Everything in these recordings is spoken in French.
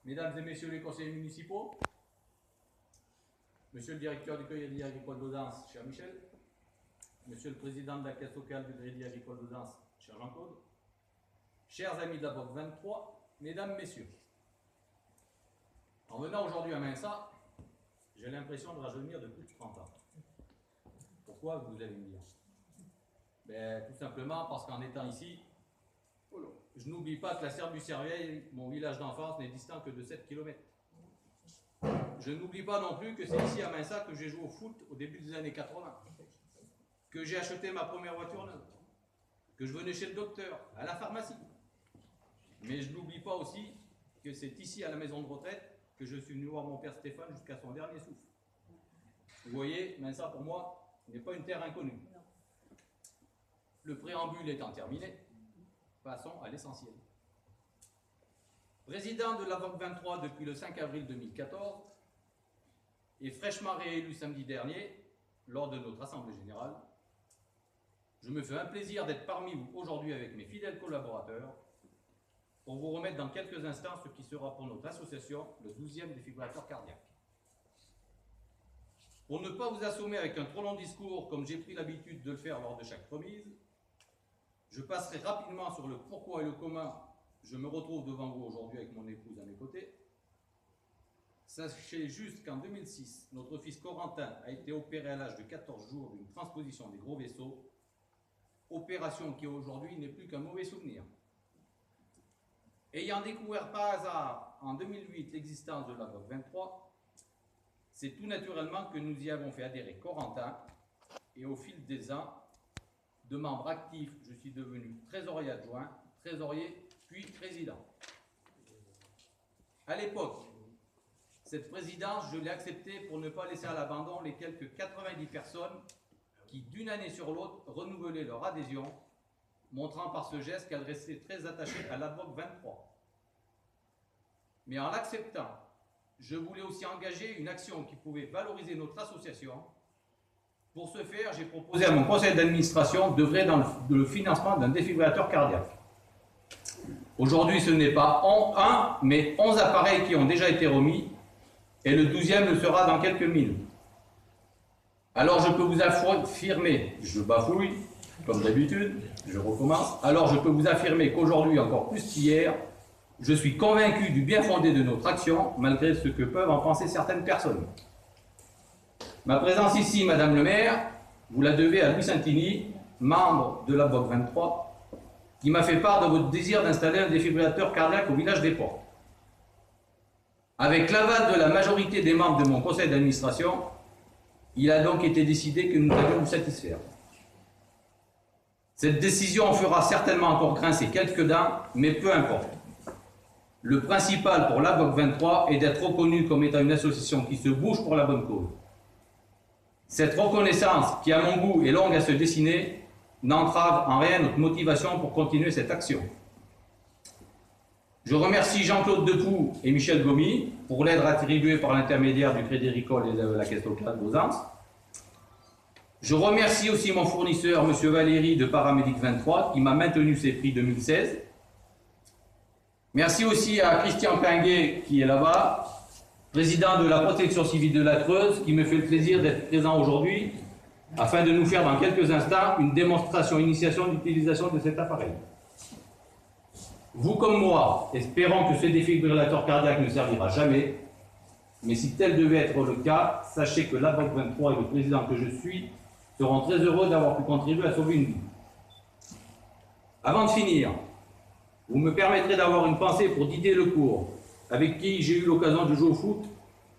Mesdames et messieurs les conseillers municipaux, monsieur le directeur du Crédit Agricole d'Audence, cher Michel, monsieur le président de la caisse locale du Crédit Agricole d'Audence, cher Jean-Claude, chers amis de la BOC 23, mesdames, messieurs, en venant aujourd'hui à Minsa, j'ai l'impression de rajeunir de plus de 30 ans. Pourquoi, vous allez me dire? Tout simplement parce qu'en étant ici, je n'oublie pas que la Serre du Cerveil, mon village d'enfance, n'est distant que de 7 km. Je n'oublie pas non plus que c'est ici à Minsa que j'ai joué au foot au début des années 80, que j'ai acheté ma première voiture neuve, que je venais chez le docteur, à la pharmacie. Mais je n'oublie pas aussi que c'est ici à la maison de retraite que je suis venu voir mon père Stéphane jusqu'à son dernier souffle. Vous voyez, Minsa pour moi n'est pas une terre inconnue. Le préambule étant terminé, passons à l'essentiel. Président de la BOC 23 depuis le 5 avril 2014 et fraîchement réélu samedi dernier lors de notre assemblée générale, je me fais un plaisir d'être parmi vous aujourd'hui avec mes fidèles collaborateurs pour vous remettre dans quelques instants ce qui sera pour notre association le 12e défibrillateur cardiaque. Pour ne pas vous assommer avec un trop long discours comme j'ai pris l'habitude de le faire lors de chaque remise, je passerai rapidement sur le pourquoi et le comment je me retrouve devant vous aujourd'hui avec mon épouse à mes côtés. Sachez juste qu'en 2006, notre fils Corentin a été opéré à l'âge de 14 jours d'une transposition des gros vaisseaux, opération qui aujourd'hui n'est plus qu'un mauvais souvenir. Ayant découvert par hasard en 2008 l'existence de la BOC 23, c'est tout naturellement que nous y avons fait adhérer Corentin et au fil des ans, de membre actif, je suis devenu trésorier adjoint, trésorier puis président. À l'époque, cette présidence, je l'ai acceptée pour ne pas laisser à l'abandon les quelques 90 personnes qui, d'une année sur l'autre, renouvelaient leur adhésion, montrant par ce geste qu'elles restaient très attachées à la BOC 23. Mais en l'acceptant, je voulais aussi engager une action qui pouvait valoriser notre association. Pour ce faire, j'ai proposé à mon conseil d'administration d'œuvrer dans le financement d'un défibrillateur cardiaque. Aujourd'hui, ce n'est pas un, mais 11 appareils qui ont déjà été remis, et le 12e le sera dans quelques minutes. Alors je peux vous affirmer, je bafouille, comme d'habitude, je recommence, alors je peux vous affirmer qu'aujourd'hui, encore plus qu'hier, je suis convaincu du bien fondé de notre action, malgré ce que peuvent en penser certaines personnes. Ma présence ici, Madame le maire, vous la devez à Louis Santini, membre de la BOC 23, qui m'a fait part de votre désir d'installer un défibrillateur cardiaque au village des Portes. Avec l'aval de la majorité des membres de mon conseil d'administration, il a donc été décidé que nous allions vous satisfaire. Cette décision fera certainement encore grincer quelques dents, mais peu importe. Le principal pour la BOC 23 est d'être reconnu comme étant une association qui se bouge pour la bonne cause. Cette reconnaissance, qui à mon goût est longue à se dessiner, n'entrave en rien notre motivation pour continuer cette action. Je remercie Jean-Claude Depoux et Michel Gomy pour l'aide attribuée par l'intermédiaire du Crédit Agricole et de la caisse locale d'Audence. Je remercie aussi mon fournisseur, M. Valéry de Paramédic 23, qui m'a maintenu ses prix 2016. Merci aussi à Christian Pinguet, qui est là-bas, président de la protection civile de la Creuse, qui me fait le plaisir d'être présent aujourd'hui, afin de nous faire dans quelques instants une démonstration, initiation d'utilisation de cet appareil. Vous comme moi, espérons que ce défibrillateur cardiaque ne servira jamais, mais si tel devait être le cas, sachez que la BOC 23 et le président que je suis seront très heureux d'avoir pu contribuer à sauver une vie. Avant de finir, vous me permettrez d'avoir une pensée pour Didier Lecourt, avec qui j'ai eu l'occasion de jouer au foot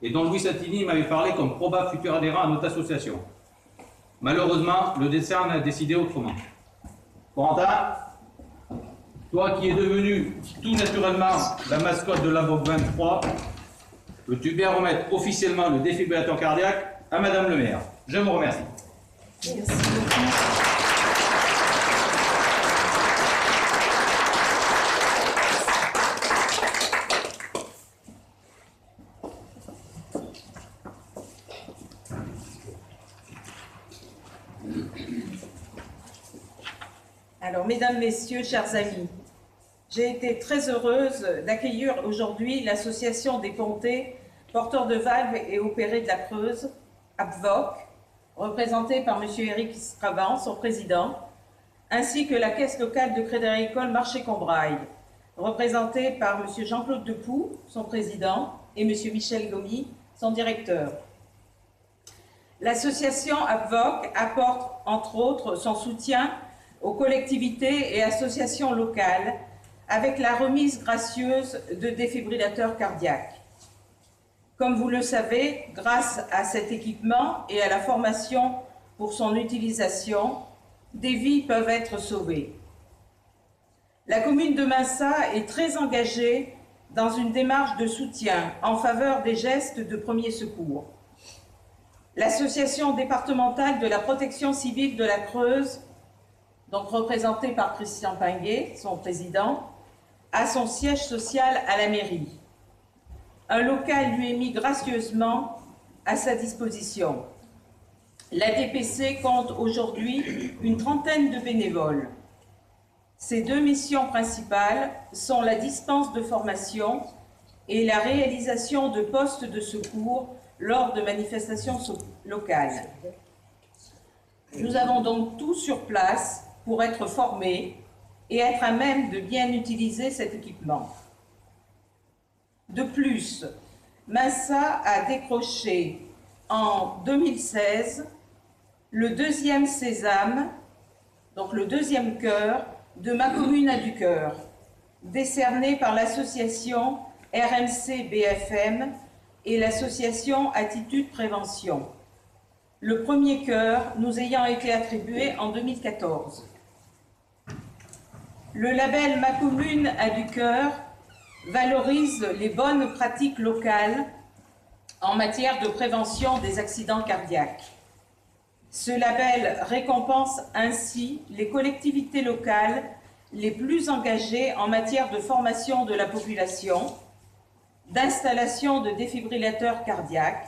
et dont Louis Santini m'avait parlé comme probable futur adhérent à notre association. Malheureusement, le destin a décidé autrement. Corentin, toi qui es devenu tout naturellement la mascotte de la BOC 23, peux-tu bien remettre officiellement le défibrillateur cardiaque à Madame le maire? Je vous remercie. Merci beaucoup. Alors, mesdames, messieurs, chers amis, J'ai été très heureuse d'accueillir aujourd'hui l'association des pontés, porteurs de valves et opérés de la Creuse, APVOC, représentée par M. Éric Straban, son président, ainsi que la Caisse locale de Crédit Agricole Marché-Combraille, représentée par M. Jean-Claude Depoux, son président, et M. Michel Gomy, son directeur. L'association APVOC apporte, entre autres, son soutien aux collectivités et associations locales avec la remise gracieuse de défibrillateurs cardiaques. Comme vous le savez, grâce à cet équipement et à la formation pour son utilisation, des vies peuvent être sauvées. La commune de Massa est très engagée dans une démarche de soutien en faveur des gestes de premier secours. L'association départementale de la protection civile de la Creuse, donc représentée par Christian Pinguet, son président, a son siège social à la mairie. Un local lui est mis gracieusement à sa disposition. La DPC compte aujourd'hui une trentaine de bénévoles. Ses deux missions principales sont la dispense de formation et la réalisation de postes de secours lors de manifestations locales. Nous avons donc tout sur place pour être formés et être à même de bien utiliser cet équipement. De plus, Massa a décroché en 2016 le deuxième sésame, donc le deuxième cœur de Ma commune a du cœur, décerné par l'association RMC BFM et l'association Attitude Prévention. Le premier cœur nous ayant été attribué en 2014. Le label Ma commune a du cœur valorise les bonnes pratiques locales en matière de prévention des accidents cardiaques. Ce label récompense ainsi les collectivités locales les plus engagées en matière de formation de la population, d'installation de défibrillateurs cardiaques,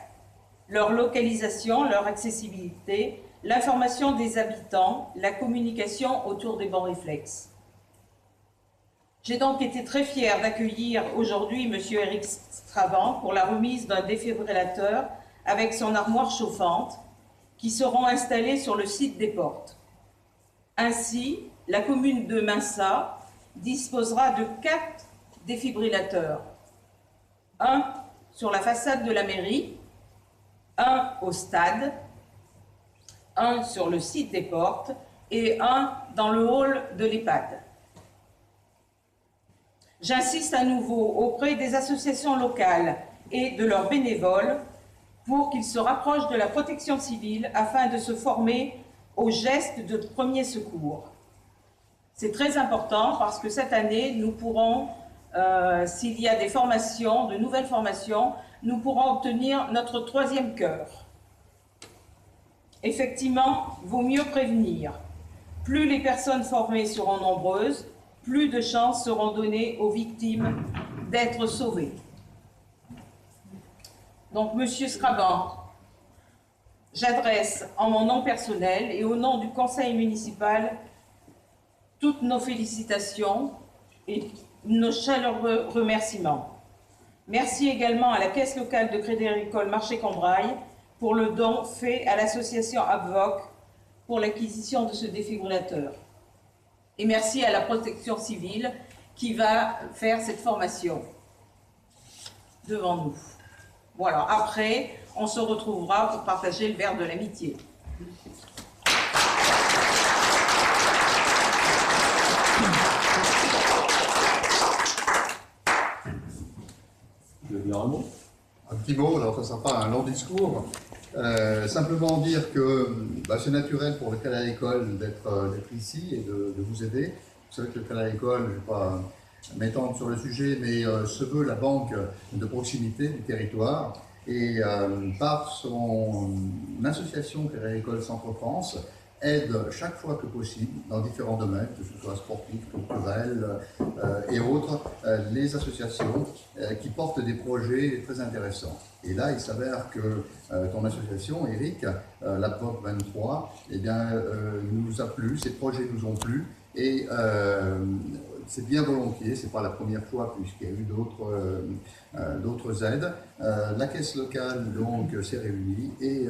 leur localisation, leur accessibilité, l'information des habitants, la communication autour des bons réflexes. J'ai donc été très fière d'accueillir aujourd'hui M. Éric Straban pour la remise d'un défibrillateur avec son armoire chauffante qui seront installés sur le site des portes. Ainsi, la commune de Massa disposera de 4 défibrillateurs. Un sur la façade de la mairie, un au stade, un sur le site des portes et un dans le hall de l'EHPAD. J'insiste à nouveau auprès des associations locales et de leurs bénévoles pour qu'ils se rapprochent de la protection civile afin de se former aux gestes de premier secours. C'est très important parce que cette année, nous pourrons, s'il y a des formations, de nouvelles formations, nous pourrons obtenir notre 3e cœur. Effectivement, vaut mieux prévenir. Plus les personnes formées seront nombreuses, plus de chances seront données aux victimes d'être sauvées. Donc, Monsieur Straban, j'adresse en mon nom personnel et au nom du conseil municipal toutes nos félicitations et nos chaleureux remerciements. Merci également à la Caisse locale de Crédit Agricole Marché-Combraille pour le don fait à l'association APVOC pour l'acquisition de ce défibrillateur. Et merci à la protection civile qui va faire cette formation devant nous. Voilà, après, on se retrouvera pour partager le verre de l'amitié. Tu veux dire un mot? Un petit mot, alors ça ne sera pas un long discours. Simplement dire que c'est naturel pour le Crédit Agricole d'être ici et de vous aider. Vous savez que le Crédit Agricole, je ne vais pas m'étendre sur le sujet, mais se veut la banque de proximité du territoire. Et par son association Crédit Agricole Centre-France, aide chaque fois que possible, dans différents domaines, que ce soit sportifs, culturels et autres, les associations qui portent des projets très intéressants. Et là, il s'avère que ton association, Eric, la POC 23, eh bien, nous a plu, ces projets nous ont plu, et c'est bien volontiers, c'est pas la première fois puisqu'il y a eu d'autres aides. La caisse locale donc s'est réunie et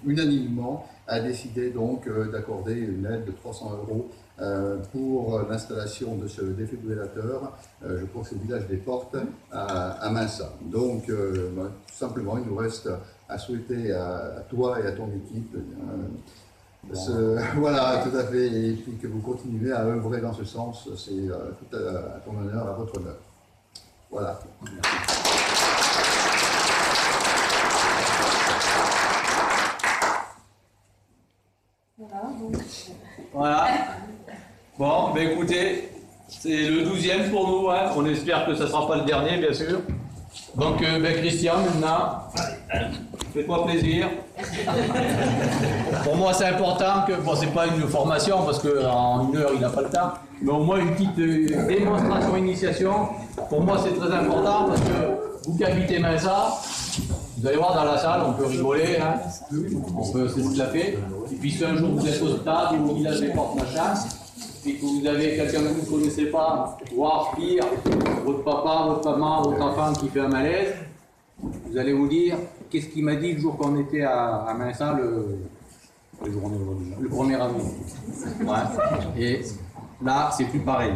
unanimement a décidé donc d'accorder une aide de 300 € pour l'installation de ce défibrillateur. Je crois que c'est le village des Portes à Minsa. Donc tout simplement, il nous reste à souhaiter à toi et à ton équipe voilà, tout à fait, et puis que vous continuez à œuvrer dans ce sens, c'est tout à ton honneur, à votre honneur. Voilà. Voilà. Bon, ben écoutez, c'est le 12e pour nous, hein. On espère que ça ne sera pas le dernier, bien sûr. Donc, ben Christian, maintenant, fais-toi plaisir. Pour moi, c'est important que, bon, c'est pas une formation parce qu'en 1 heure, il n'a pas le temps, mais au moins une petite démonstration, initiation. Pour moi, c'est très important parce que vous qui habitez Minsa, vous allez voir dans la salle, on peut rigoler, hein. On peut s'esclaffer. Et puis, si un jour vous êtes au stade ou au village des Portes machin, et que vous avez quelqu'un que vous ne connaissez pas, voire pire, votre papa, votre maman, votre enfant qui fait un malaise, vous allez vous dire, qu'est-ce qu'il m'a dit le jour qu'on était à Minsa le 1er avril. Ouais. Et là, c'est plus pareil.